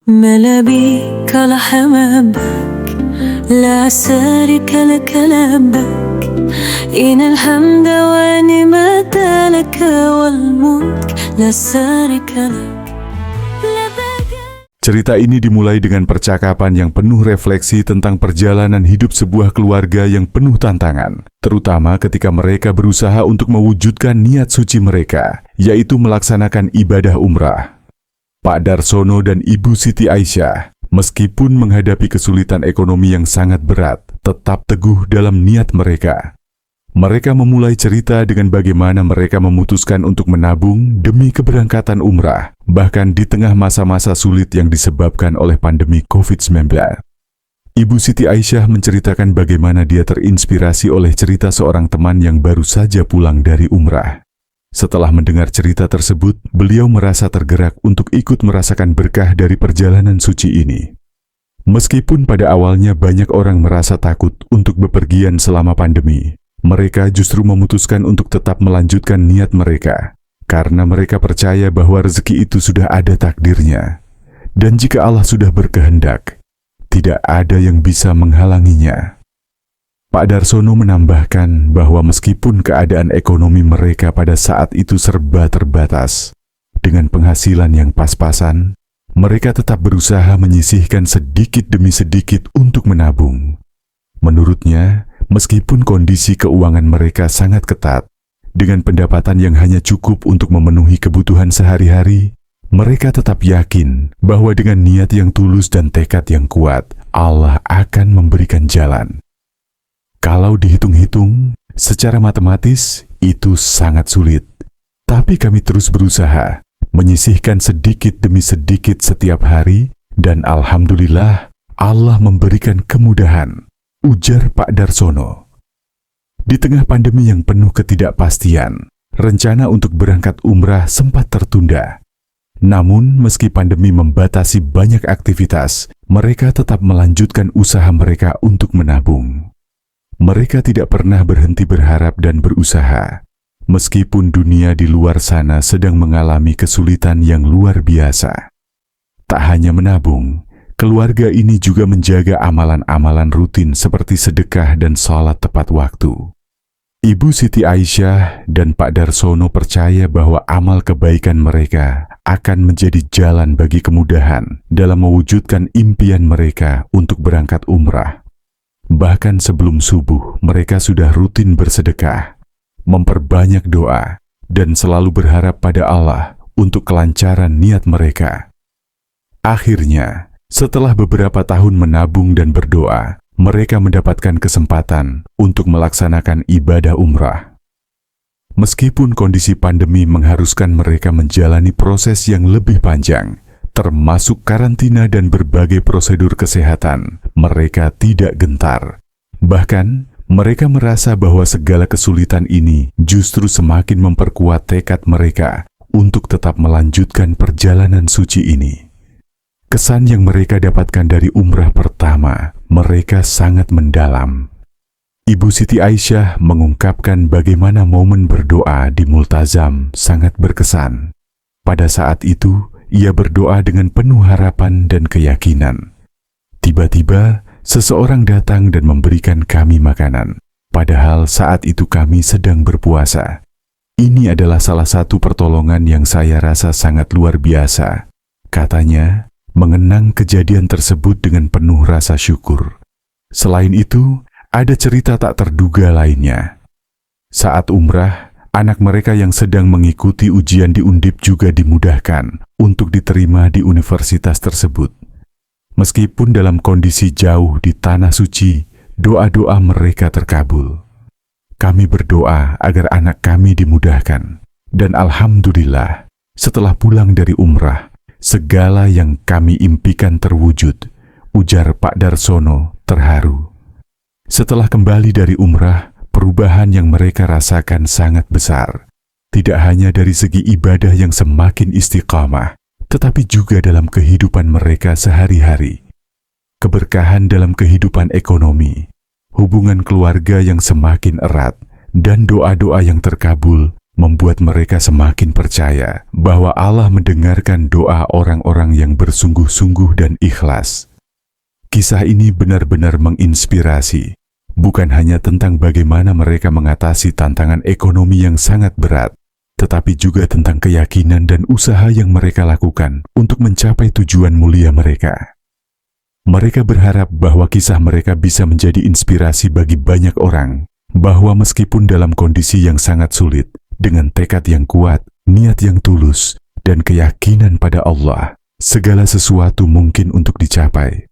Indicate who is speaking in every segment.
Speaker 1: ملا بيك لحمامك لا شريك لك لبك إن الحمد والنعمة لك والملك لا شريك لك.
Speaker 2: Cerita ini dimulai dengan percakapan yang penuh refleksi tentang perjalanan hidup sebuah keluarga yang penuh tantangan, terutama ketika mereka berusaha untuk mewujudkan niat suci mereka, yaitu melaksanakan ibadah umrah. Pak Darsono dan Ibu Siti Aisyah, meskipun menghadapi kesulitan ekonomi yang sangat berat, tetap teguh dalam niat mereka. Mereka memulai cerita dengan bagaimana mereka memutuskan untuk menabung demi keberangkatan umrah, bahkan di tengah masa-masa sulit yang disebabkan oleh pandemi COVID-19. Ibu Siti Aisyah menceritakan bagaimana dia terinspirasi oleh cerita seorang teman yang baru saja pulang dari umrah. Setelah mendengar cerita tersebut, beliau merasa tergerak untuk ikut merasakan berkah dari perjalanan suci ini. Meskipun pada awalnya banyak orang merasa takut untuk bepergian selama pandemi, mereka justru memutuskan untuk tetap melanjutkan niat mereka, karena mereka percaya bahwa rezeki itu sudah ada takdirnya. Dan jika Allah sudah berkehendak, tidak ada yang bisa menghalanginya. Pak Darsono menambahkan bahwa meskipun keadaan ekonomi mereka pada saat itu serba terbatas, dengan penghasilan yang pas-pasan, mereka tetap berusaha menyisihkan sedikit demi sedikit untuk menabung. Menurutnya, meskipun kondisi keuangan mereka sangat ketat, dengan pendapatan yang hanya cukup untuk memenuhi kebutuhan sehari-hari, mereka tetap yakin bahwa dengan niat yang tulus dan tekad yang kuat, Allah akan memberikan jalan. Kalau dihitung-hitung, secara matematis itu sangat sulit. Tapi kami terus berusaha, menyisihkan sedikit demi sedikit setiap hari, dan alhamdulillah Allah memberikan kemudahan, ujar Pak Darsono. Di tengah pandemi yang penuh ketidakpastian, rencana untuk berangkat umrah sempat tertunda. Namun, meski pandemi membatasi banyak aktivitas, mereka tetap melanjutkan usaha mereka untuk menabung. Mereka tidak pernah berhenti berharap dan berusaha, meskipun dunia di luar sana sedang mengalami kesulitan yang luar biasa. Tak hanya menabung, keluarga ini juga menjaga amalan-amalan rutin seperti sedekah dan sholat tepat waktu. Ibu Siti Aisyah dan Pak Darsono percaya bahwa amal kebaikan mereka akan menjadi jalan bagi kemudahan dalam mewujudkan impian mereka untuk berangkat umrah. Bahkan sebelum subuh, mereka sudah rutin bersedekah, memperbanyak doa, dan selalu berharap pada Allah untuk kelancaran niat mereka. Akhirnya, setelah beberapa tahun menabung dan berdoa, mereka mendapatkan kesempatan untuk melaksanakan ibadah umrah. Meskipun kondisi pandemi mengharuskan mereka menjalani proses yang lebih panjang, termasuk karantina dan berbagai prosedur kesehatan, mereka tidak gentar. Bahkan, mereka merasa bahwa segala kesulitan ini justru semakin memperkuat tekad mereka untuk tetap melanjutkan perjalanan suci ini. Kesan yang mereka dapatkan dari umrah pertama, mereka sangat mendalam. Ibu Siti Aisyah mengungkapkan bagaimana momen berdoa di Multazam sangat berkesan. Pada saat itu, ia berdoa dengan penuh harapan dan keyakinan. Tiba-tiba, seseorang datang dan memberikan kami makanan, padahal saat itu kami sedang berpuasa. Ini adalah salah satu pertolongan yang saya rasa sangat luar biasa. Katanya, mengenang kejadian tersebut dengan penuh rasa syukur. Selain itu, ada cerita tak terduga lainnya. Saat umrah, anak mereka yang sedang mengikuti ujian di Undip juga dimudahkan untuk diterima di universitas tersebut. Meskipun dalam kondisi jauh di tanah suci, doa-doa mereka terkabul. Kami berdoa agar anak kami dimudahkan. Dan alhamdulillah, setelah pulang dari umrah, segala yang kami impikan terwujud, ujar Pak Darsono terharu. Setelah kembali dari umrah, perubahan yang mereka rasakan sangat besar. Tidak hanya dari segi ibadah yang semakin istiqamah, tetapi juga dalam kehidupan mereka sehari-hari. Keberkahan dalam kehidupan ekonomi, hubungan keluarga yang semakin erat, dan doa-doa yang terkabul membuat mereka semakin percaya bahwa Allah mendengarkan doa orang-orang yang bersungguh-sungguh dan ikhlas. Kisah ini benar-benar menginspirasi, bukan hanya tentang bagaimana mereka mengatasi tantangan ekonomi yang sangat berat, tetapi juga tentang keyakinan dan usaha yang mereka lakukan untuk mencapai tujuan mulia mereka. Mereka berharap bahwa kisah mereka bisa menjadi inspirasi bagi banyak orang, bahwa meskipun dalam kondisi yang sangat sulit, dengan tekad yang kuat, niat yang tulus, dan keyakinan pada Allah, segala sesuatu mungkin untuk dicapai.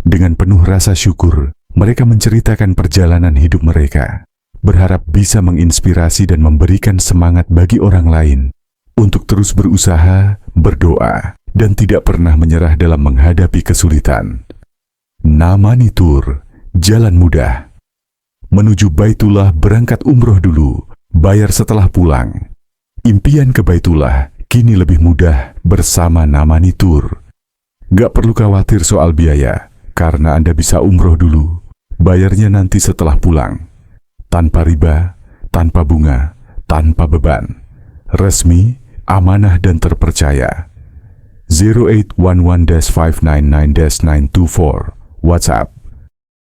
Speaker 2: Dengan penuh rasa syukur, mereka menceritakan perjalanan hidup mereka, berharap bisa menginspirasi dan memberikan semangat bagi orang lain untuk terus berusaha, berdoa, dan tidak pernah menyerah dalam menghadapi kesulitan. Namani Tour, jalan mudah. Menuju Baitullah berangkat umroh dulu, bayar setelah pulang. Impian ke Baitullah kini lebih mudah bersama Namani Tour. Gak perlu khawatir soal biaya, karena Anda bisa umroh dulu, bayarnya nanti setelah pulang. Tanpa riba, tanpa bunga, tanpa beban. Resmi, amanah dan terpercaya. 0811-599-924 WhatsApp